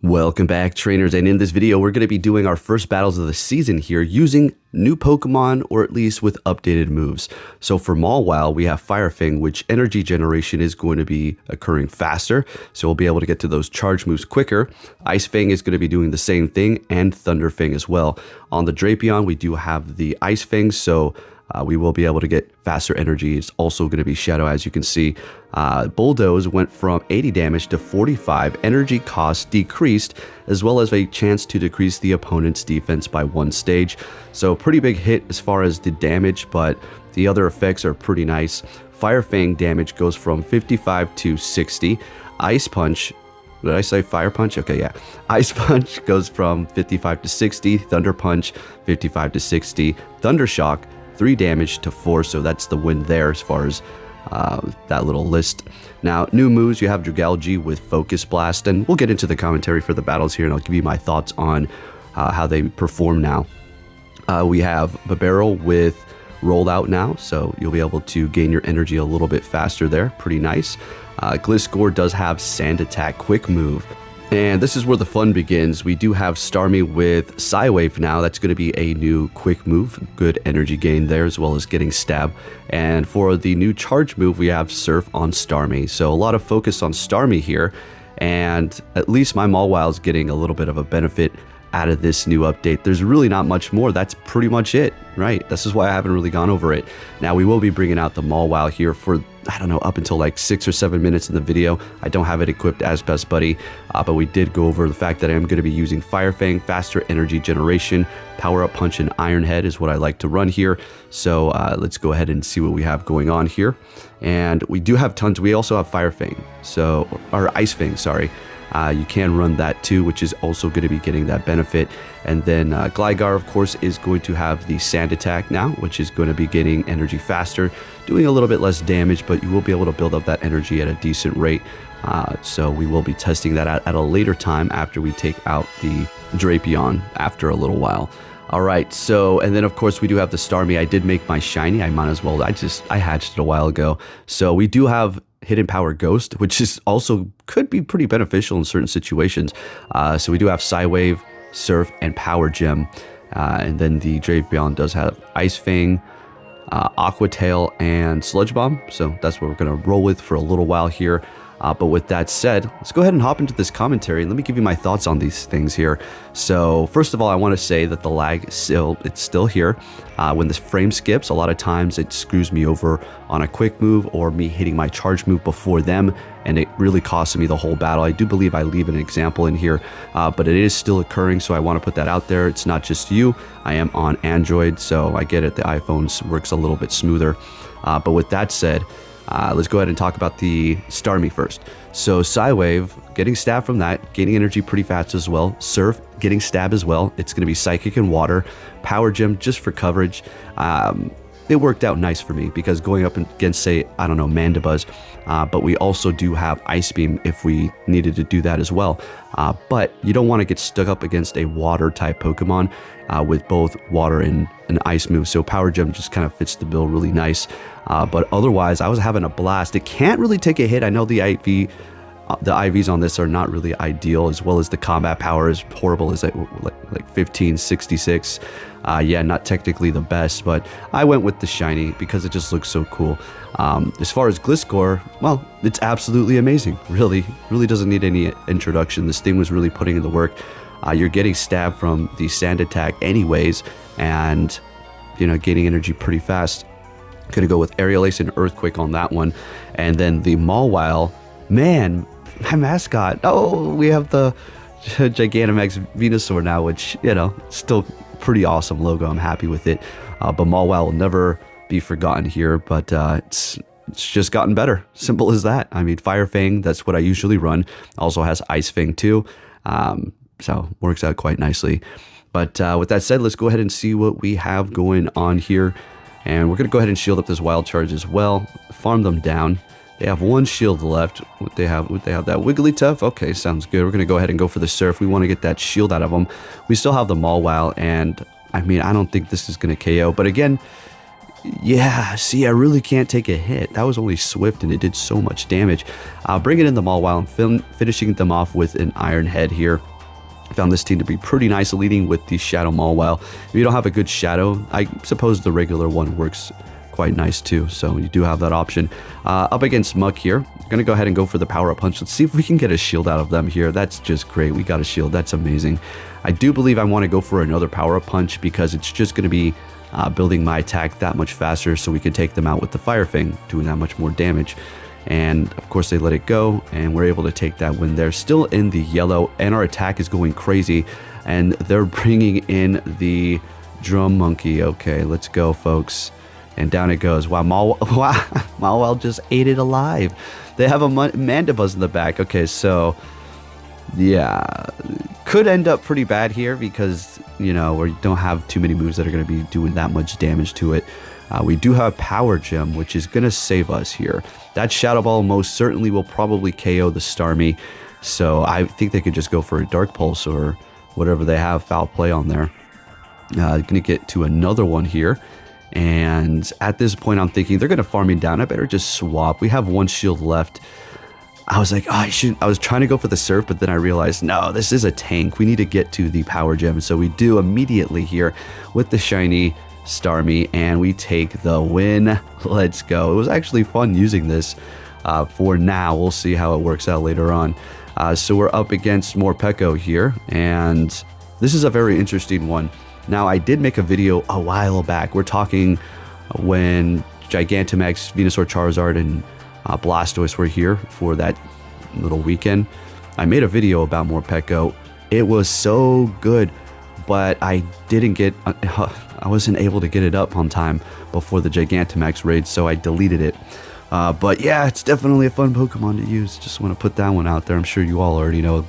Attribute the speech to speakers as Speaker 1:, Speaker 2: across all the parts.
Speaker 1: Welcome back, trainers, and in this video we're going to be doing our first battles of the season here using new Pokemon, or at least with updated moves. So for Mawile, we have Fire Fang, which energy generation is going to be occurring faster, so we'll be able to get to those charge moves quicker. Ice Fang is going to be doing the same thing, and Thunder Fang as well. On the Drapion, we do have the Ice Fang, so we will be able to get faster energy. It's also going to be Shadow, as you can see. Bulldoze went from 80 damage to 45. Energy cost decreased, as well as a chance to decrease the opponent's defense by 1 stage. So pretty big hit as far as the damage, but the other effects are pretty nice. Fire Fang damage goes from 55 to 60. Ice Punch, did I say Fire Punch? Okay, yeah. Ice Punch goes from 55 to 60. Thunder Punch, 55 to 60. Thunder Shock, 3 damage to 4, so that's the win there as far as that little list. Now, new moves, you have Dragalge with Focus Blast, and we'll get into the commentary for the battles here, and I'll give you my thoughts on how they perform now. We have Babero with Rollout now, so you'll be able to gain your energy a little bit faster there. Pretty nice. Gliscor does have Sand Attack Quick Move. And this is where the fun begins. We do have Starmie with Psywave now. That's going to be a new quick move. Good energy gain there, as well as getting Stab. And for the new charge move, we have Surf on Starmie. So a lot of focus on Starmie here. And at least my Mawile is getting a little bit of a benefit out of this new update. There's really not much more. That's pretty much it, right? This is why I haven't really gone over it. Now, we will be bringing out the Mawile here for, I don't know, up until like 6 or 7 minutes in the video. I don't have it equipped as Best Buddy, but we did go over the fact that I am going to be using Fire Fang, faster energy generation, Power Up Punch, and Iron Head is what I like to run here. So let's go ahead and see what we have going on here. And we do have tons. We also have Fire Fang, or Ice Fang, sorry. You can run that too, which is also going to be getting that benefit. And then Gligar, of course, is going to have the Sand Attack now, which is going to be getting energy faster, doing a little bit less damage, but you will be able to build up that energy at a decent rate. So we will be testing that out at a later time after we take out the Drapion after a little while. All right, so, and then of course we do have the Starmie. I did make my shiny. I might as well, I hatched it a while ago. So we do have Hidden Power Ghost, which is also could be pretty beneficial in certain situations. So we do have Psywave, Surf, and Power Gem. And then the Drapion does have Ice Fang, Aqua Tail, and Sludge Bomb. So that's what we're going to roll with for a little while here. But with that said, let's go ahead and hop into this commentary and let me give you my thoughts on these things here. So first of all, I want to say that the lag it's still here. When this frame skips, a lot of times it screws me over on a quick move or me hitting my charge move before them, and it really costs me the whole battle. I do believe I leave an example in here, but it is still occurring, so I want to put that out there. It's not just you. I am on Android, so I get it. The iPhone works a little bit smoother. But with that said, let's go ahead and talk about the Starmie first. So Psywave, getting Stab from that, gaining energy pretty fast as well. Surf, getting Stab as well. It's going to be Psychic and Water. Power Gem just for coverage. It worked out nice for me because going up against, say, I don't know, Mandibuzz, but we also do have Ice Beam if we needed to do that as well. But you don't want to get stuck up against a water type Pokemon with both water and an ice move. So Power Gem just kind of fits the bill really nice. But otherwise, I was having a blast. It can't really take a hit. I know the IVs on this are not really ideal, as well as the combat power is horrible. Is like 1566. Yeah, not technically the best, but I went with the shiny because it just looks so cool. As far as Gliscor, well, it's absolutely amazing. Really doesn't need any introduction. This thing was really putting in the work. You're getting stabbed from the Sand Attack anyways, and gaining energy pretty fast. Gonna go with Aerial Ace and Earthquake on that one. And then the Mawile, man, my mascot. Oh, we have the Gigantamax Venusaur now, which, still pretty awesome logo. I'm happy with it. But Mawile will never be forgotten here, but it's just gotten better. Simple as that. I mean, Fire Fang, that's what I usually run. Also has Ice Fang too. So works out quite nicely. But with that said, let's go ahead and see what we have going on here. And we're going to go ahead and shield up this Wild Charge as well. Farm them down. They have 1 shield left. They have that Wigglytuff. Okay, sounds good. We're going to go ahead and go for the Surf. We want to get that shield out of them. We still have the Mawile, and I mean, I don't think this is going to KO. But again, yeah, see, I really can't take a hit. That was only Swift, and it did so much damage. Bringing in the Mawile and finishing them off with an Iron Head here. Found this team to be pretty nice, leading with the Shadow Mawile. If you don't have a good Shadow, I suppose the regular one works quite nice too, so you do have that option. Up against Muck here, gonna go ahead and go for the power-up punch. Let's see if we can get a shield out of them here. That's just great. We got a shield. That's amazing. I do believe I want to go for another power-up punch because it's just going to be building my attack that much faster, so we can take them out with the Fire Fang, doing that much more damage. And of course they let it go, and we're able to take that win there. Still in the yellow, and our attack is going crazy, and they're bringing in the Drum Monkey. Okay, let's go, folks. And down it goes. Wow, Mawile just ate it alive. They have a Mandibuzz in the back. Okay, so yeah, could end up pretty bad here because, you know, we don't have too many moves that are going to be doing that much damage to it. We do have Power Gem, which is going to save us here. That Shadow Ball most certainly will probably KO the Starmie. So I think they could just go for a Dark Pulse or whatever they have, Foul Play on there. Going to get to another one here. And at this point, I'm thinking they're going to farm me down. I better just swap. We have one shield left. I was like, oh, I was trying to go for the Surf, but then I realized, no, this is a tank. We need to get to the Power Gem. So we do immediately here with the shiny Starmie, and we take the win. Let's go. It was actually fun using this for now. We'll see how it works out later on. So we're up against more Peko here, and this is a very interesting one. Now, I did make a video a while back. We're talking when Gigantamax, Venusaur, Charizard, and Blastoise were here for that little weekend. I made a video about Morpeko. It was so good, but I wasn't able to get it up on time before the Gigantamax raid, so I deleted it. But yeah, it's definitely a fun Pokemon to use. Just want to put that one out there. I'm sure you all already know.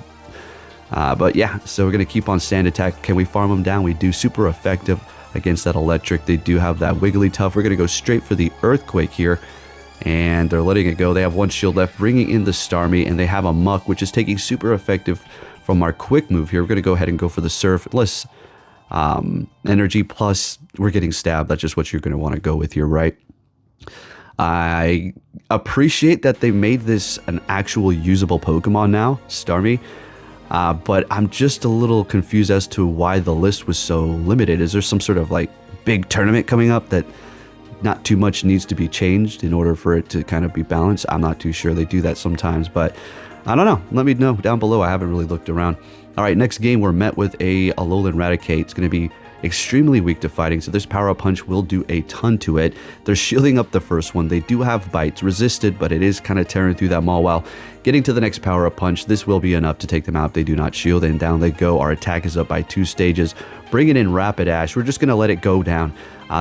Speaker 1: But yeah, so we're going to keep on Sand Attack. Can we farm them down? We do. Super effective against that Electric. They do have that Wigglytuff. We're going to go straight for the Earthquake here. And they're letting it go. They have one shield left, bringing in the Starmie. And they have a Muck, which is taking super effective from our quick move here. We're going to go ahead and go for the Surf. Less energy, plus we're getting stabbed. That's just what you're going to want to go with here, right? I appreciate that they made this an actual usable Pokemon now, Starmie. But I'm just a little confused as to why the list was so limited. Is there some sort of like big tournament coming up that not too much needs to be changed in order for it to kind of be balanced? I'm not too sure. They do that sometimes, but I don't know. Let me know down below. I haven't really looked around. All right, next game, we're met with a Alolan Raticate. It's going to be extremely weak to fighting, so this Power Up Punch will do a ton to it. They're shielding up the first one. They do have Bites, resisted, but it is kind of tearing through that Mawile. Getting to the next Power Up Punch, this will be enough to take them out. They do not shield, and down they go. Our attack is up by 2 stages. Bringing in Rapidash. We're just going to let it go down.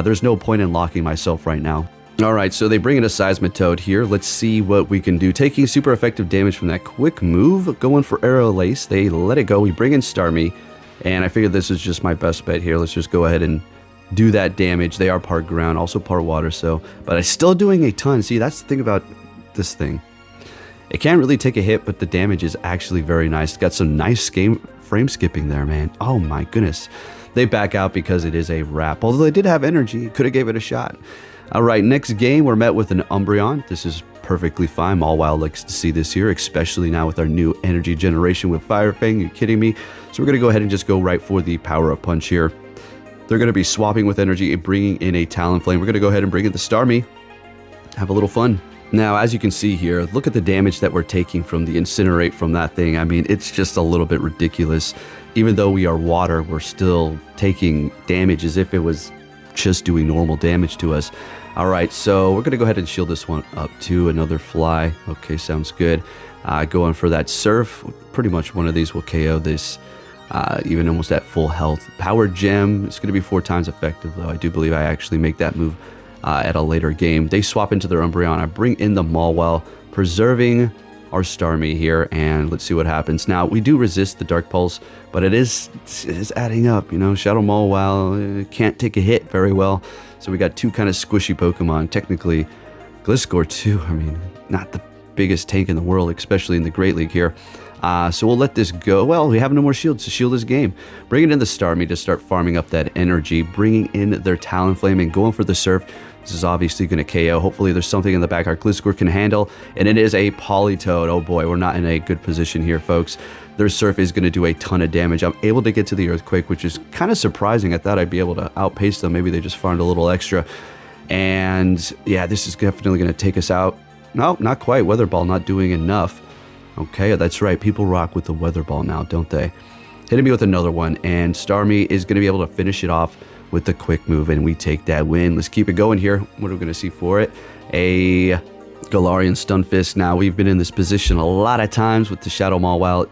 Speaker 1: There's no point in locking myself right now. All right, so they bring in a Seismitoad here. Let's see what we can do. Taking super effective damage from that quick move. Going for Arrow Lace. They let it go. We bring in Starmie. And I figured this is just my best bet here. Let's just go ahead and do that damage. They are part ground, also part water, so... But I'm still doing a ton. See, that's the thing about this thing. It can't really take a hit, but the damage is actually very nice. Got some nice frame skipping there, man. Oh my goodness. They back out because it is a wrap. Although they did have energy. Could have gave it a shot. Alright, next game, we're met with an Umbreon. This is perfectly fine. Mawile likes to see this here, especially now with our new energy generation with Fire Fang. You're kidding me? So we're going to go ahead and just go right for the Power Up Punch here. They're going to be swapping with energy and bringing in a Talonflame. We're going to go ahead and bring in the Starmie. Have a little fun. Now, as you can see here, look at the damage that we're taking from the Incinerate from that thing. I mean, it's just a little bit ridiculous. Even though we are water, we're still taking damage as if it was just doing normal damage to us. All right, so we're going to go ahead and shield this one up to another Fly. Okay, sounds good. Going for that Surf. Pretty much one of these will KO this, even almost at full health. Power Gem. It's going to be 4 times effective, though. I do believe I actually make that move at a later game. They swap into their Umbreon. I bring in the Mawile, preserving our Starmie here, and let's see what happens. Now, we do resist the Dark Pulse, but it is adding up, you know. Shadow Mawile can't take a hit very well, so we got 2 kind of squishy Pokemon. Technically, Gliscor too. I mean, not the biggest tank in the world, especially in the Great League here. So we'll let this go. Well, we have no more shields to shield this game. Bringing in the Starmie to start farming up that energy, bringing in their Talonflame and going for the Surf. This is obviously going to KO. Hopefully there's something in the back our Gliscor can handle, and it is a Politoed. Oh boy, we're not in a good position here, folks. their Surf is going to do a ton of damage. I'm able to get to the Earthquake, which is kind of surprising. I thought I'd be able to outpace them. Maybe they just farmed a little extra. And yeah, this is definitely going to take us out. No, not quite. Weather Ball not doing enough. Okay, that's right. People rock with the Weather Ball now, don't they? Hitting me with another one, and Starmie is going to be able to finish it off with the quick move, and we take that win. Let's keep it going here. What are we going to see for it? A Galarian Stunfisk. Now, we've been in this position a lot of times with the Shadow Mawile.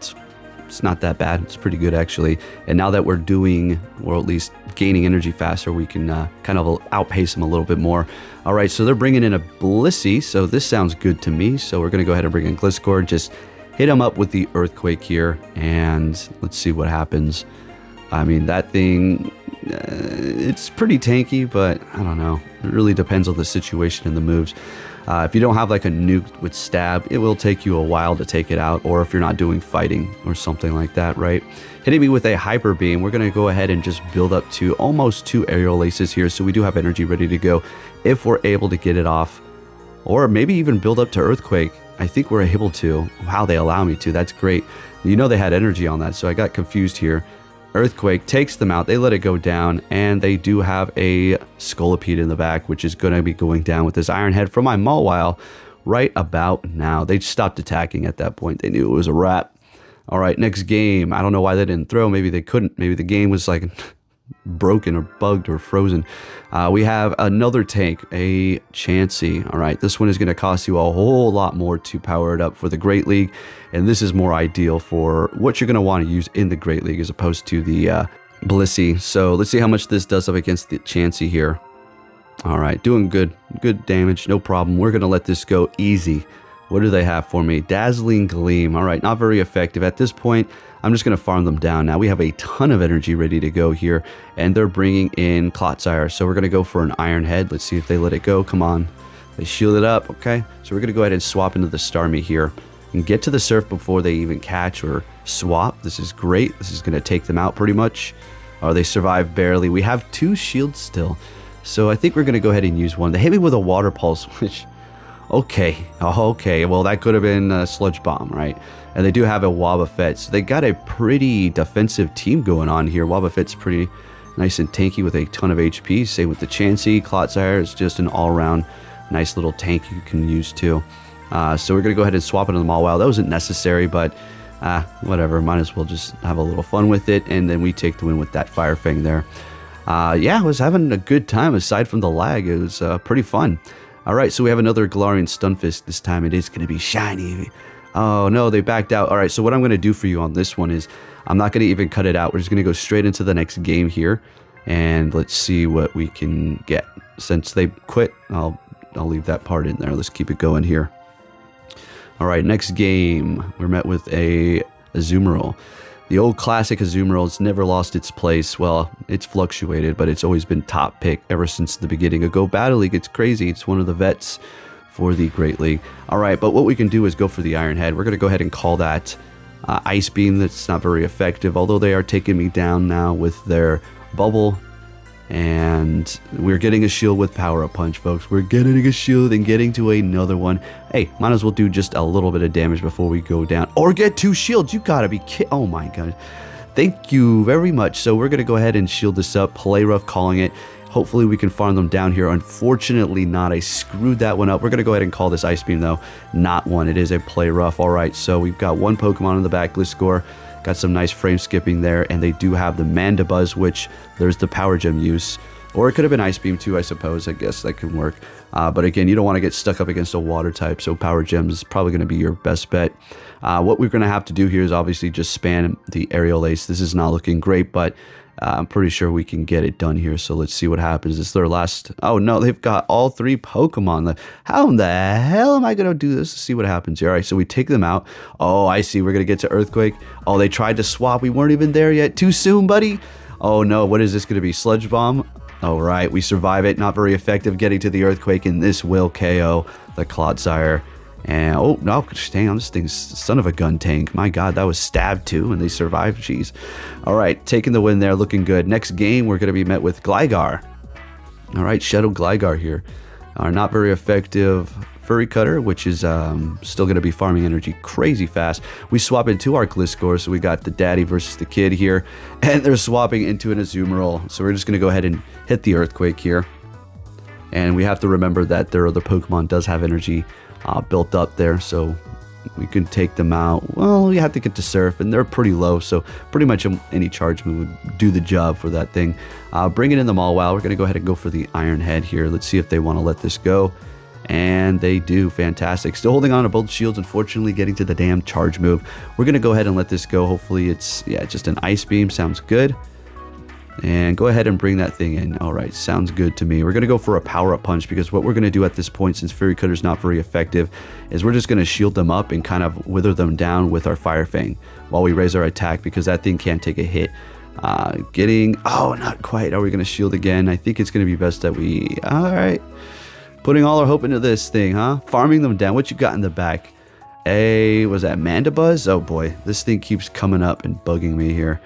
Speaker 1: It's not that bad. It's pretty good, actually. And now that we're doing, or at least gaining energy faster, we can kind of outpace them a little bit more. All right, so they're bringing in a Blissey, so this sounds good to me. So we're going to go ahead and bring in Gliscor, just hit him up with the Earthquake here, and let's see what happens. I mean, that thing, it's pretty tanky, but I don't know. It really depends on the situation and the moves. If you don't have like a nuke with stab, it will take you a while to take it out, or if you're not doing fighting or something like that, right? Hitting me with a Hyper Beam, we're going to go ahead and just build up to almost 2 Aerial Aces here, so we do have energy ready to go if we're able to get it off, or maybe even build up to Earthquake. I think we're able to. Wow, they allow me to. That's great. You know they had energy on that, so I got confused here. Earthquake takes them out. They let it go down, and they do have a Scolipede in the back, which is going to be going down with this Iron Head from my Mawile right about now. They stopped attacking at that point. They knew it was a wrap. All right, next game. I don't know why they didn't throw. Maybe they couldn't. Maybe the game was like broken or bugged or frozen. We have another tank, a Chansey. All right, this one is going to cost you a whole lot more to power it up for the Great League, and this is more ideal for what you're going to want to use in the Great League as opposed to the Blissey. So let's see how much this does up against the Chansey here. All right, doing good damage, no problem. We're going to let this go easy. What do they have for me? Dazzling Gleam. All right, not very effective. At this point, I'm just going to farm them down. Now, we have a ton of energy ready to go here, and they're bringing in Clotsire. So we're going to go for an Iron Head. Let's see if they let it go. Come on. They shield it up. Okay, so we're going to go ahead and swap into the Starmie here and get to the Surf before they even catch or swap. This is great. This is going to take them out pretty much. Oh, they survive barely. We have 2 shields still. So I think we're going to go ahead and use one. They hit me with a Water Pulse, which... Okay, well that could have been a Sludge Bomb, right? And they do have a Wobbuffet, so they got a pretty defensive team going on here. Wobbuffet's pretty nice and tanky with a ton of HP. Same with the Chansey. Clotsire is just an all-around nice little tank you can use too. So we're going to go ahead and swap into the Mawile. That wasn't necessary, but whatever. Might as well just have a little fun with it, and then we take the win with that Fire Fang there. Yeah, I was having a good time aside from the lag. It was pretty fun. All right, so we have another Galarian Stunfisk. This time it is going to be shiny. Oh, no, they backed out. All right, so what I'm going to do for you on this one is I'm not going to even cut it out. We're just going to go straight into the next game here, and let's see what we can get. Since they quit, I'll leave that part in there. Let's keep it going here. All right, next game. We're met with a Azumarill. The old classic Azumarill has never lost its place. Well, it's fluctuated, but it's always been top pick ever since the beginning of Go Battle League. It's crazy. It's one of the vets for the Great League. All right, but what we can do is go for the Iron Head. We're going to go ahead and call that Ice Beam. That's not very effective, although they are taking me down now with their Bubble. And we're getting a shield with Power Up Punch, folks. We're getting a shield and getting to another one. Hey, might as well do just a little bit of damage before we go down. Or get 2 shields. You gotta be kidding. Oh my god. Thank you very much. So we're gonna go ahead and shield this up. Play rough, calling it. Hopefully we can farm them down here. Unfortunately not. I screwed that one up. We're gonna go ahead and call this Ice Beam though. Not one. It is a play rough. Alright, so we've got 1 Pokemon in the back. Gliscor. Got some nice frame skipping there, and they do have the Mandibuzz, which there's the Power Gem use. Or it could have been Ice Beam too, I suppose. I guess that can work. But again, you don't want to get stuck up against a water type, so Power Gem is probably going to be your best bet. What we're going to have to do here is obviously just spam the Aerial Ace. This is not looking great, but I'm pretty sure we can get it done here. So let's see what happens. It's their last... Oh no, they've got all 3 Pokemon. How in the hell am I going to do this? Let's see what happens here. All right, so we take them out. Oh, I see. We're going to get to Earthquake. Oh, they tried to swap. We weren't even there yet. Too soon, buddy. Oh no, what is this going to be? Sludge Bomb? All right, we survive it. Not very effective getting to the Earthquake, and this will KO the Clotsire. And, oh, no, dang on, this thing's son of a gun tank. My god, that was stabbed too, and they survived. Jeez. All right, taking the win there, looking good. Next game, we're going to be met with Gligar. All right, Shadow Gligar here. Not very effective Furry Cutter, which is still going to be farming energy crazy fast. We swap into our Gliscor, so we got the daddy versus the kid here, and they're swapping into an Azumarill. So we're just going to go ahead and hit the Earthquake here. And we have to remember that their other Pokemon does have energy built up there, so we can take them out. Well, you have to get to Surf, and they're pretty low, so pretty much any charge move would do the job for that thing. Bringing in the Mawile, we're going to go ahead and go for the Iron Head here. Let's see if they want to let this go. And they do. Fantastic. Still holding on to both shields, unfortunately getting to the damn charge move. We're going to go ahead and let this go. Hopefully it's, yeah, just an Ice Beam. Sounds good. And go ahead and bring that thing in. All right, sounds good to me. We're going to go for a Power-Up Punch, because what we're going to do at this point, since Fairy Cutter's not very effective, is we're just going to shield them up and kind of wither them down with our Fire Fang while we raise our attack, because that thing can't take a hit. Oh, not quite. Are we going to shield again? I think it's going to be best that we... All right. Putting all our hope into this thing, huh? Farming them down. What you got in the back? Was that Mandibuzz? Oh boy, this thing keeps coming up and bugging me here.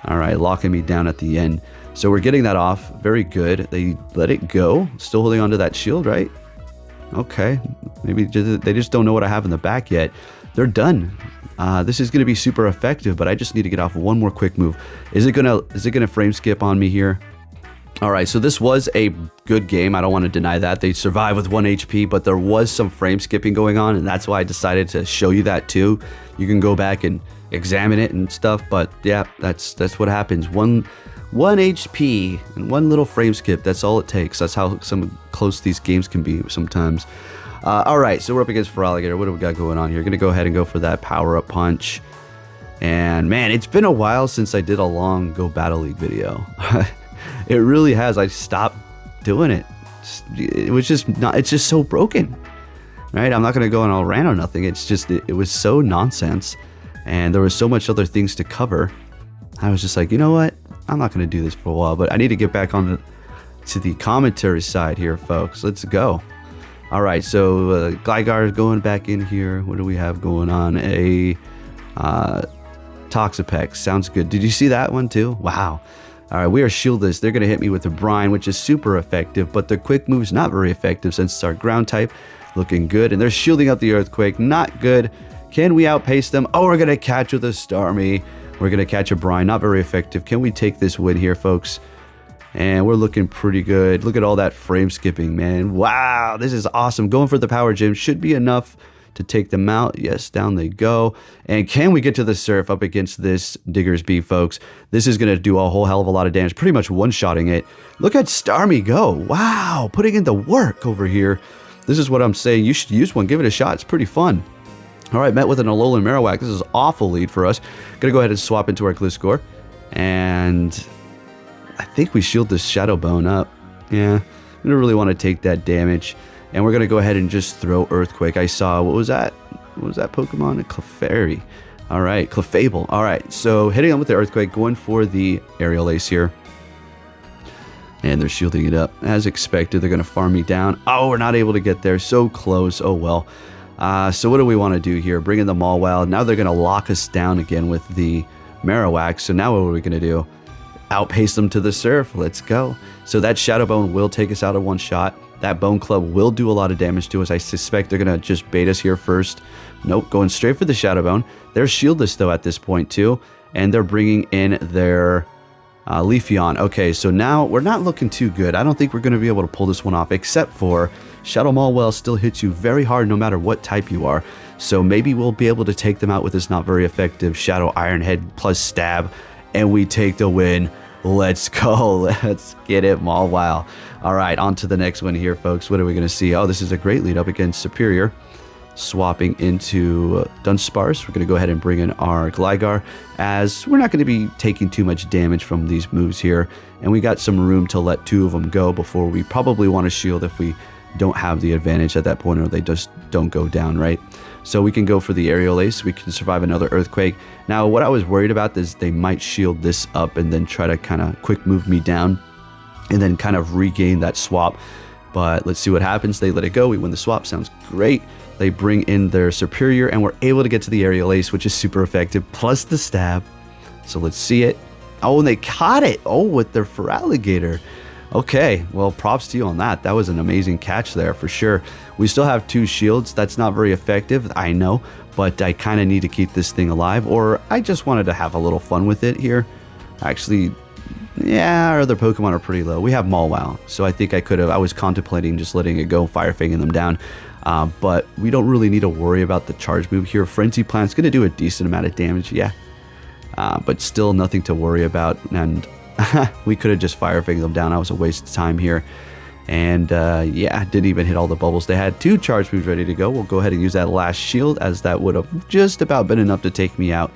Speaker 1: All right, locking me down at the end. So we're getting that off. Very good. They let it go. Still holding onto that shield, right? Okay. Maybe they just don't know what I have in the back yet. They're done. This is going to be super effective, but I just need to get off one more quick move. Is it gonna frame skip on me here? All right, so this was a good game. I don't want to deny that. They survived with 1 HP, but there was some frame skipping going on, and that's why I decided to show you that too. You can go back and examine it and stuff, but yeah, that's what happens. One HP and one little frame skip, that's all it takes. That's how close these games can be sometimes. All right, so we're up against Feraligatr. What do we got going on here? Gonna go ahead and go for that Power-Up Punch. And man, it's been a while since I did a long Go Battle League video. It really has. I stopped doing it. It was just not, it's just so broken, right? I'm not going to go on all rant or nothing. It's just, it was so nonsense, and there was so much other things to cover. I was just like, you know what? I'm not going to do this for a while, but I need to get back on to the commentary side here, folks. Let's go. All right, so Gligar is going back in here. What do we have going on? A Toxapex. Sounds good. Did you see that one too? Wow. All right, we are shieldless. They're going to hit me with the Brine, which is super effective, but the quick move's not very effective since it's our ground type. Looking good, and they're shielding up the Earthquake. Not good. Can we outpace them? Oh, we're going to catch with a Starmie. We're going to catch a Brine. Not very effective. Can we take this win here, folks? And we're looking pretty good. Look at all that frame skipping, man. Wow, this is awesome. Going for the Power Gem should be enough to take them out. Yes, down they go. And can we get to the Surf up against this Diggersby, folks? This is going to do a whole hell of a lot of damage, pretty much one-shotting it. Look at Starmie go. Wow, putting in the work over here. This is what I'm saying. You should use one. Give it a shot. It's pretty fun. All right, met with an Alolan Marowak. This is awful lead for us. Going to go ahead and swap into our Gliscor. And I think we shield this Shadow Bone up. Yeah, I don't really want to take that damage. And we're going to go ahead and just throw Earthquake. I saw, what was that? What was that Pokemon? A Clefairy. All right, Clefable. All right, so hitting on with the Earthquake, going for the Aerial Ace here. And they're shielding it up. As expected, they're going to farm me down. Oh, we're not able to get there. So close. Oh, well. So what do we want to do here? Bring in the Mawile. Now they're going to lock us down again with the Marowak. So now what are we going to do? Outpace them to the Surf. Let's go. So that Shadow Bone will take us out of one shot. That Bone Club will do a lot of damage to us. I suspect they're going to just bait us here first. Nope, going straight for the Shadow Bone. They're shieldless, though, at this point, too. And they're bringing in their Leafeon. Okay, so now we're not looking too good. I don't think we're going to be able to pull this one off, except for Shadow Mawile still hits you very hard no matter what type you are. So maybe we'll be able to take them out with this not very effective Shadow Iron Head plus Stab. And we take the win. Let's go. Let's get it, Mawile. All right, on to the next one here, folks. What are we going to see? Oh, this is a great lead up against Superior. Swapping into Dunsparce. We're going to go ahead and bring in our Gligar, as we're not going to be taking too much damage from these moves here. And we got some room to let two of them go before we probably want to shield if we don't have the advantage at that point, or they just don't go down, right? So we can go for the Aerial Ace. We can survive another Earthquake. Now, what I was worried about is they might shield this up and then try to kind of quick move me down and then kind of regain that swap. But let's see what happens. They let it go. We win the swap. Sounds great. They bring in their Superior, and we're able to get to the Aerial Ace, which is super effective, plus the Stab. So let's see it. Oh, and they caught it. Oh, with their Feraligatr. Okay, well, props to you on that. That was an amazing catch there for sure. We still have 2 shields. That's not very effective, I know, but I kind of need to keep this thing alive, or I just wanted to have a little fun with it here. Actually, yeah, our other Pokemon are pretty low. We have Mawile, so I think I was contemplating just letting it go, Fire Fanging them down. But we don't really need to worry about the charge move here. Frenzy Plant's going to do a decent amount of damage, yeah. But still nothing to worry about, and we could have just Fire Fanged them down. I was a waste of time here. And yeah, didn't even hit all the bubbles. They had 2 charge moves ready to go. We'll go ahead and use that last shield, as that would have just about been enough to take me out.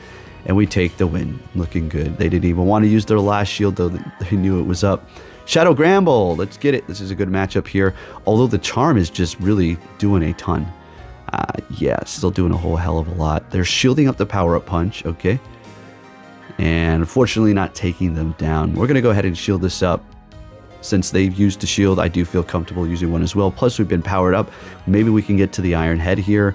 Speaker 1: And we take the win. Looking good. They didn't even want to use their last shield, though they knew it was up. Shadow Gramble, let's get it. This is a good matchup here. Although the charm is just really doing a ton. Yeah, still doing a whole hell of a lot. They're shielding up the power-up punch, okay. And unfortunately not taking them down. We're going to go ahead and shield this up. Since they've used the shield, I do feel comfortable using one as well. Plus, we've been powered up. Maybe we can get to the Iron Head here.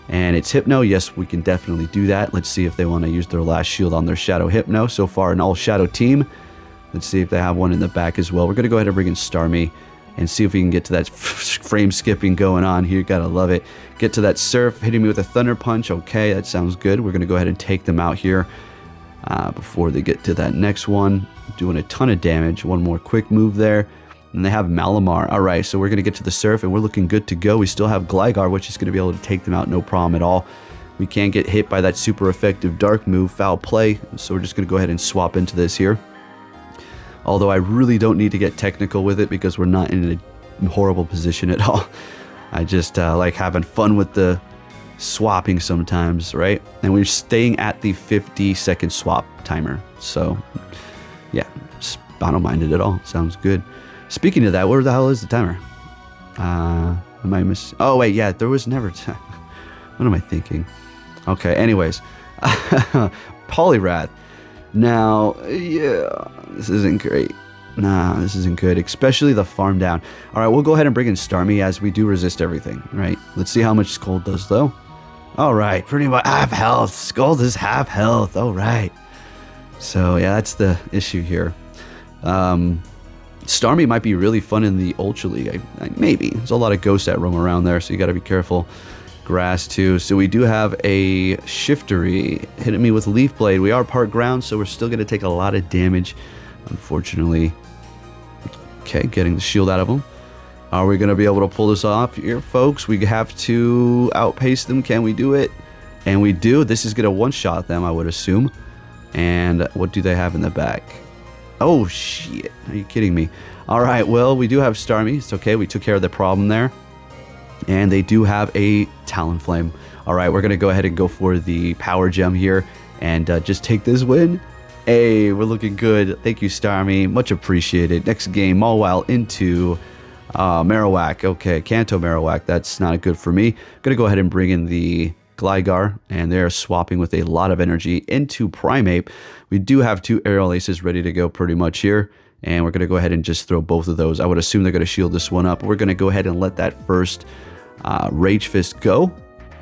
Speaker 1: And it's Hypno. Yes, we can definitely do that. Let's see if they want to use their last shield on their Shadow Hypno. So far, an all-Shadow team. Let's see if they have one in the back as well. We're going to go ahead and bring in Starmie and see if we can get to that frame skipping going on here. Gotta love it. Get to that Surf, hitting me with a Thunder Punch. Okay, that sounds good. We're going to go ahead and take them out here before they get to that next one. Doing a ton of damage. One more quick move there. And they have Malamar. All right, so we're going to get to the Surf, and we're looking good to go. We still have Gligar, which is going to be able to take them out no problem at all. We can't get hit by that super effective Dark move, Foul Play. So we're just going to go ahead and swap into this here. Although I really don't need to get technical with it because we're not in a horrible position at all. I just like having fun with the swapping sometimes, right? And we're staying at the 50-second swap timer. So, yeah, I don't mind it at all. Sounds good. Speaking of that, where the hell is the timer? Am I missing? Oh, wait, yeah, there was never time. What am I thinking? Okay, anyways. Poliwrath. Now, yeah, this isn't great. Nah, this isn't good, especially the farm down. All right, we'll go ahead and bring in Starmie, as we do resist everything, right? Let's see how much Scold does, though. All right, pretty much half health. Scold is half health. All right. So, yeah, that's the issue here. Starmie might be really fun in the Ultra League. Maybe. There's a lot of ghosts that roam around there, so you got to be careful. Grass too. So we do have a Shiftery hitting me with Leaf Blade. We are part ground, so we're still going to take a lot of damage, unfortunately. Okay, getting the shield out of them. Are we going to be able to pull this off here, folks? We have to outpace them. Can we do it? And we do. This is going to one-shot them, I would assume. And what do they have in the back? Oh, shit. Are you kidding me? All right, well, we do have Starmie. It's okay. We took care of the problem there. And they do have a Talonflame. All right, we're going to go ahead and go for the Power Gem here and just take this win. Hey, we're looking good. Thank you, Starmie. Much appreciated. Next game, Mawile into Marowak. Okay, Kanto Marowak. That's not good for me. Going to go ahead and bring in the Gligar, and they're swapping with a lot of energy into Primeape. We do have 2 Aerial Aces ready to go pretty much here. And we're going to go ahead and just throw both of those. I would assume they're going to shield this one up. We're going to go ahead and let that first Rage Fist go.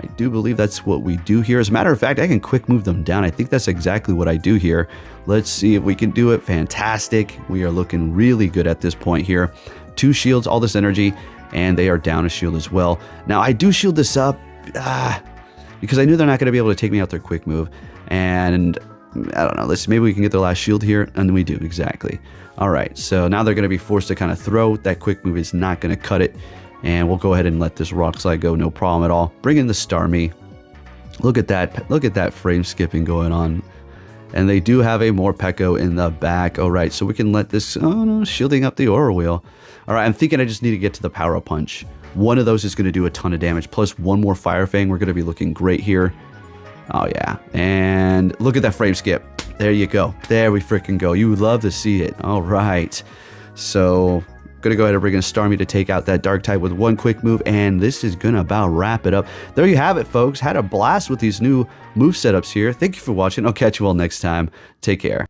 Speaker 1: I do believe that's what we do here. As a matter of fact, I can quick move them down. I think that's exactly what I do here. Let's see if we can do it. Fantastic. We are looking really good at this point here. 2 shields, all this energy, and they are down a shield as well. Now, I do shield this up because I knew they're not going to be able to take me out their quick move. And I don't know. Maybe we can get their last shield here, and then we do, exactly. All right, so now they're going to be forced to kind of throw. That quick move is not going to cut it, and we'll go ahead and let this Rock Slide go, no problem at all. Bring in the Starmie. Look at that frame skipping going on. And they do have a Morpeko in the back. All right, so we can let this, oh no, shielding up the Aura Wheel. All right, I'm thinking I just need to get to the Power Up Punch. One of those is going to do a ton of damage, plus one more Fire Fang. We're going to be looking great here. Oh yeah, and look at that frame skip. There you go. There we freaking go. You would love to see it. All right. So, gonna go ahead and bring in Starmie to take out that Dark type with one quick move, and this is gonna about wrap it up. There you have it, folks. Had a blast with these new move setups here. Thank you for watching. I'll catch you all next time. Take care.